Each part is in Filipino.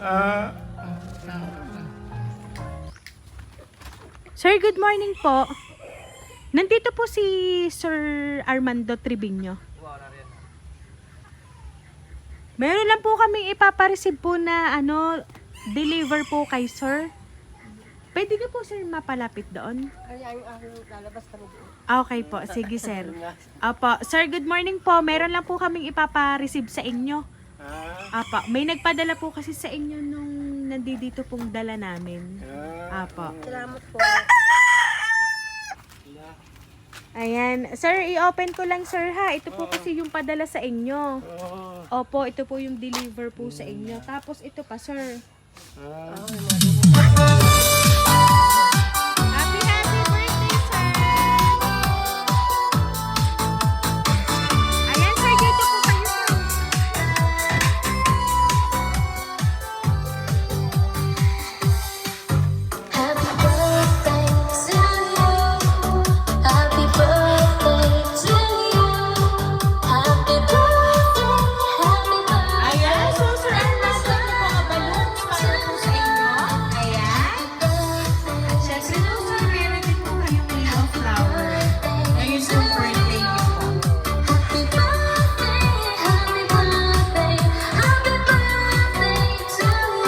Ah, Sir, good morning po. Nandito po si Sir Armando Tribinio. Meron lang po kami ipapareceive po na deliver po kay Sir. Pwede ka po Sir mapalapit doon? Lalabas kami doon. Okay po, sige Sir. Apo, Sir, good morning po. Meron lang po kaming ipapareceive sa inyo. Apo, may nagpadala po kasi sa inyo nung nandito pong dala namin. Apo. Salamat po. Ayan. Sir, i-open ko lang sir ha. Ito po kasi yung padala sa inyo. Opo, ito po yung deliver po sa inyo. Tapos ito pa sir. Happy birthday sir! Ayan sir, dito po kayo sir. Happy birthday to you. Happy birthday to you. Happy birthday, happy birthday. Ayan, so sir, ang nasa niyo po ang balloons para po sa inyo. Ayan. At syempre po sir, meron din po kayong little flower. Ngayon po birthday niyo po. Happy birthday, happy birthday, happy birthday to you.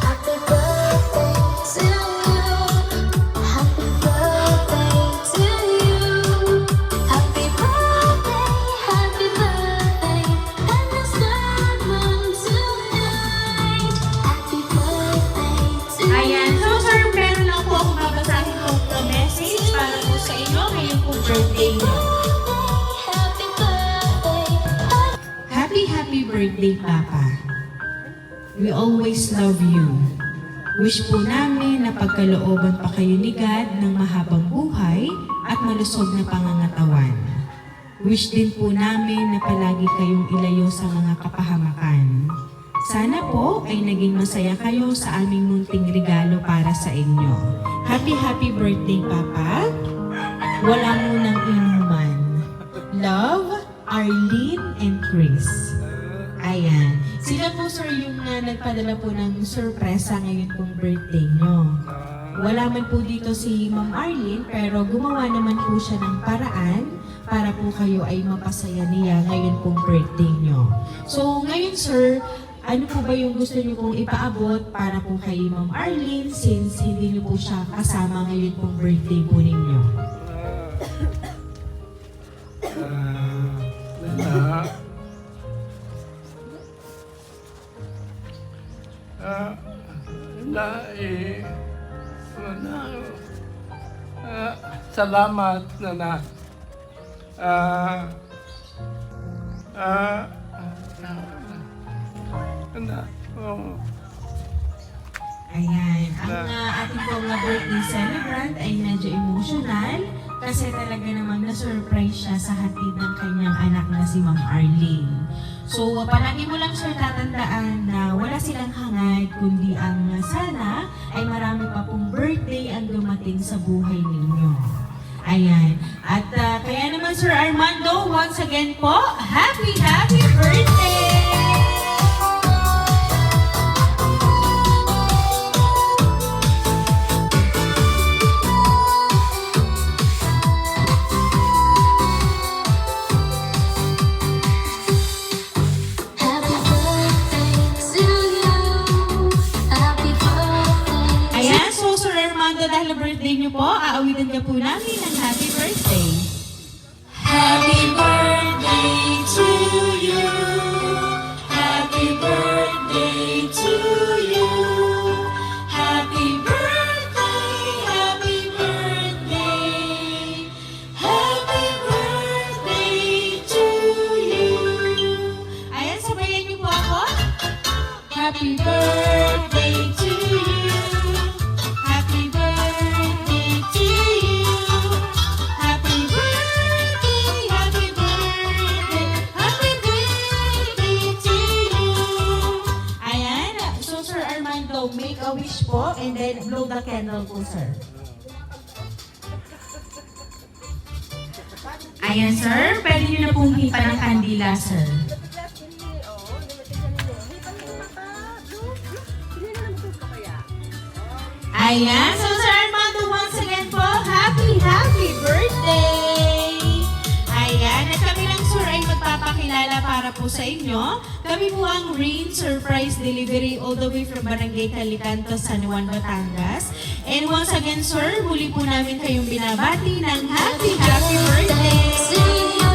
Happy birthday to you. Happy birthday to you. Happy birthday, happy birthday, and let's start one tonight. Happy birthday to you. Ayan, so sir, meron lang po akong babasahin po na message para po sa inyo ngayon po birthday niyo. Happy birthday. Happy birthday, Papa. We always love you. Wish po namin na pagkalooban pa kayo ni God ng mahabang buhay at malusog na pangangatawan. Wish din po namin na palagi kayong ilayo sa mga kapahamakan. Sana po ay naging masaya kayo sa aming munting regalo para sa inyo. Happy birthday, Papa. Wala munang inuman. Love, Arlene and Chris. Ayan. Sila po sir yung nagpadala po ng sorpresa ngayon pong birthday nyo. Wala man po dito si Ma'am Arlene pero gumawa naman po siya ng paraan para po kayo ay mapasaya niya ngayon pong birthday nyo. So ngayon sir, ano po ba yung gusto niyo pong ipaabot para po kay Ma'am Arlene since hindi niyo po siya kasama ngayon pong birthday po ninyo? Salamat na Ayan. Ang ating pong birthday celebrant ay medyo emotional kasi talaga namang na-surprise siya sa hatid ng kanyang anak na si Ma'am Arlene. So, palagi mo lang sir tatandaan na wala silang hangad kundi ang sana ay marami pa pong birthday ang dumating sa buhay ninyo. Ayan. At kaya naman Sir Armando, once again po, happy birthday! Happy birthday to you. Happy birthday. Ayan, so Sir Armando, dahil birthday niyo po, aawitin ka po namin ng happy birthday. Happy birthday to you. Happy birthday to you. Happy birthday, happy birthday. Happy birthday to you. Ayan, sabayan niyo po ako. Happy birthday to you. Happy birthday to you. Happy birthday, happy birthday. Happy birthday to you. Ayan, so Sir Armando, make a wish po and then blow the candle po, sir. Ayan, sir. Pwede niyo na pong hipa ng kandila, sir. Ayan. So, Sir Armando, once again po, happy birthday! Ayan. At kami lang, Sir, ay magpapakilala para po sa inyo. Kami po ang Rain Surprise Delivery all the way from Barangay Calicanto, San Juan, Batangas. And once again, Sir, muli po namin kayong binabati ng happy birthday!